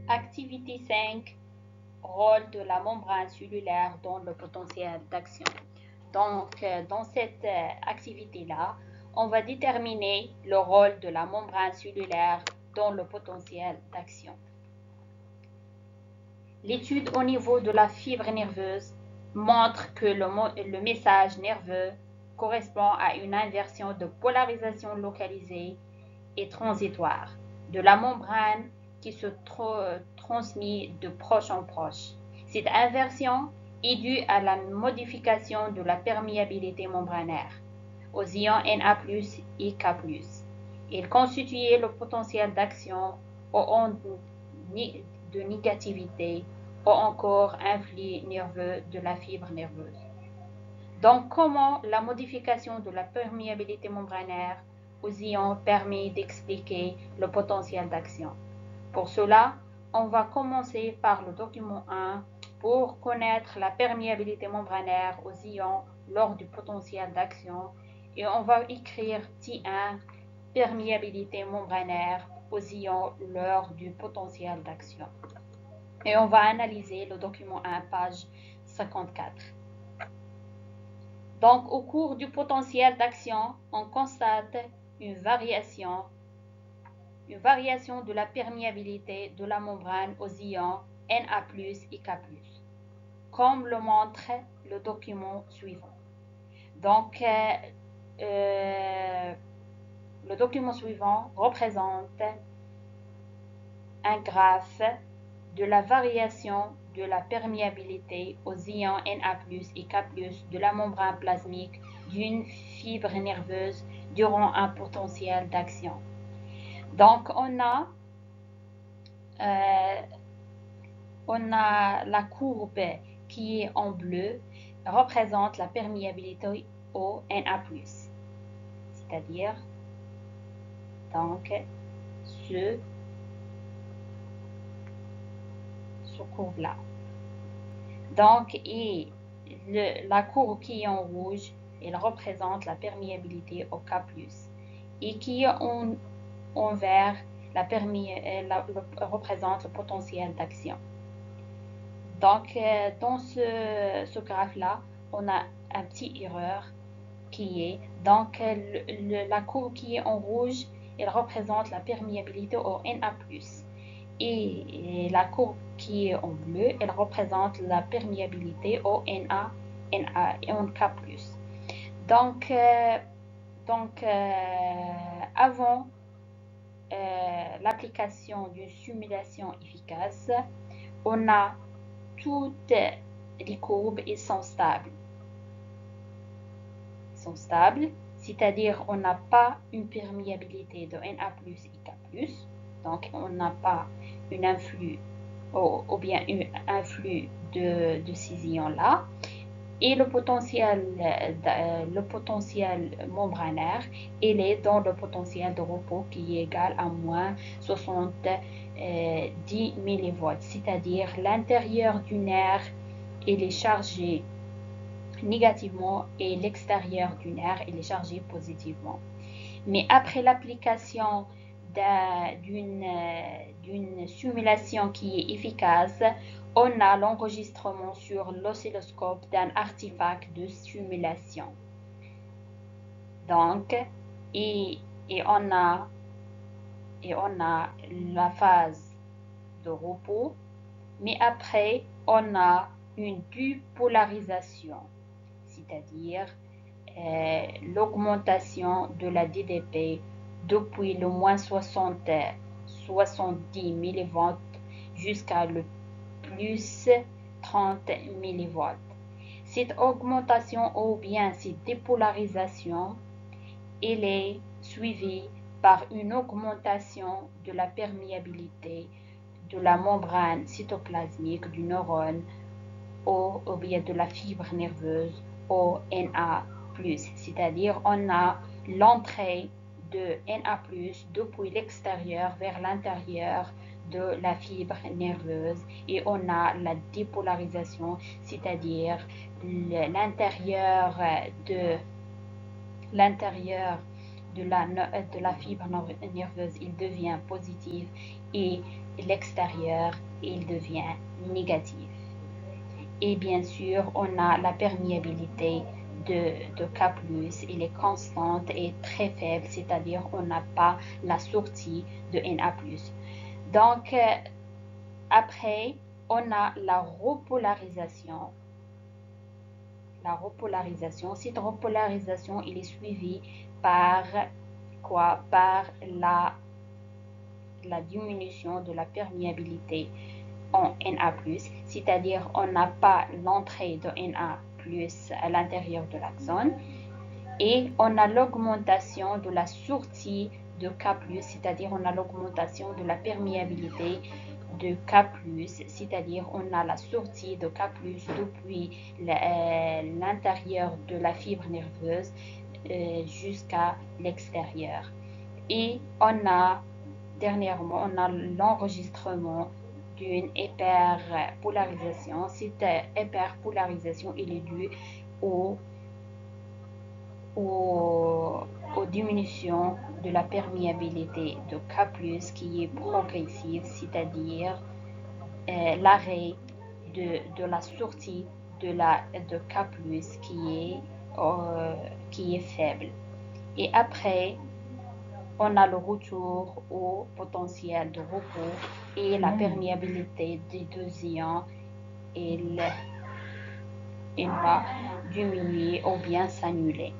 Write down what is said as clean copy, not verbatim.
Activité 5. Rôle de la membrane cellulaire dans le potentiel d'action. Donc, dans cette activité-là, on va déterminer le rôle de la membrane cellulaire dans le potentiel d'action. L'étude au niveau de la fibre nerveuse montre que le message nerveux correspond à une inversion de polarisation localisée et transitoire de la membrane qui se transmet de proche en proche. Cette inversion est due à la modification de la perméabilité membranaire aux ions Na+, et K+. Il constituait le potentiel d'action aux ondes de négativité ou encore un flux nerveux de la fibre nerveuse. Donc, comment la modification de la perméabilité membranaire aux ions permet d'expliquer le potentiel d'action? Pour cela, on va commencer par le document 1 pour connaître la perméabilité membranaire aux ions lors du potentiel d'action et on va écrire T1 perméabilité membranaire aux ions lors du potentiel d'action. Et on va analyser le document 1, page 54. Donc, au cours du potentiel d'action, on constate une variation de la perméabilité de la membrane aux ions Na+, et K+, comme le montre le document suivant. Donc, le document suivant représente un graphe de la variation de la perméabilité aux ions Na+, et K+, de la membrane plasmique d'une fibre nerveuse durant un potentiel d'action. Donc, on a la courbe qui est en bleu, représente la perméabilité au Na+, c'est-à-dire donc ce courbe-là. Donc, et la courbe qui est en rouge, elle représente la perméabilité au K+, et qui est en vert, représente le potentiel d'action. Donc, dans ce graphe-là, on a un petit erreur qui est, donc, la courbe qui est en rouge, elle représente la perméabilité au Na+. Et la courbe qui est en bleu, elle représente la perméabilité au Na et en K+. Donc, avant l'application d'une simulation efficace, on a toutes les courbes et sont stables. C'est-à-dire on n'a pas une perméabilité de Na+, et K+, donc on n'a pas un influx ou bien un flux de ces ions-là. Et le potentiel membranaire, il est dans le potentiel de repos qui est égal à moins 70 millivolts, c'est-à-dire l'intérieur du nerf il est chargé négativement et l'extérieur du nerf il est chargé positivement. Mais après l'application d'une simulation qui est efficace, on a l'enregistrement sur l'oscilloscope d'un artefact de simulation. Donc, et on a la phase de repos, mais après, on a une dupolarisation, c'est-à-dire l'augmentation de la DDP depuis le moins 70 millivolts jusqu'à le plus 30 millivolts. Cette augmentation ou bien cette dépolarisation, elle est suivie par une augmentation de la perméabilité de la membrane cytoplasmique du neurone ou bien de la fibre nerveuse au Na+, c'est-à-dire on a l'entrée de Na+, depuis l'extérieur vers l'intérieur de la fibre nerveuse et on a la dépolarisation, c'est-à-dire l'intérieur de la fibre nerveuse, il devient positif et l'extérieur, il devient négatif. Et bien sûr, on a la perméabilité de K+, elle est constante et très faible, c'est-à-dire on n'a pas la sortie de Na+. Donc, après, on a la repolarisation. Cette repolarisation, il est suivi par quoi? Par la diminution de la perméabilité en Na+, c'est-à-dire on n'a pas l'entrée de Na+ à l'intérieur de l'axone, et on a l'augmentation de la sortie de K+, c'est-à-dire on a l'augmentation de la perméabilité de K+, c'est-à-dire on a la sortie de K+, depuis l'intérieur de la fibre nerveuse jusqu'à l'extérieur. Et dernièrement, on a l'enregistrement d'une hyperpolarisation. Cette hyperpolarisation est due aux diminutions de la perméabilité de K+, qui est progressive, c'est-à-dire l'arrêt de la sortie de K+, qui est faible. Et après, on a le retour au potentiel de repos et la perméabilité des deux ions, elle va diminuer ou bien s'annuler.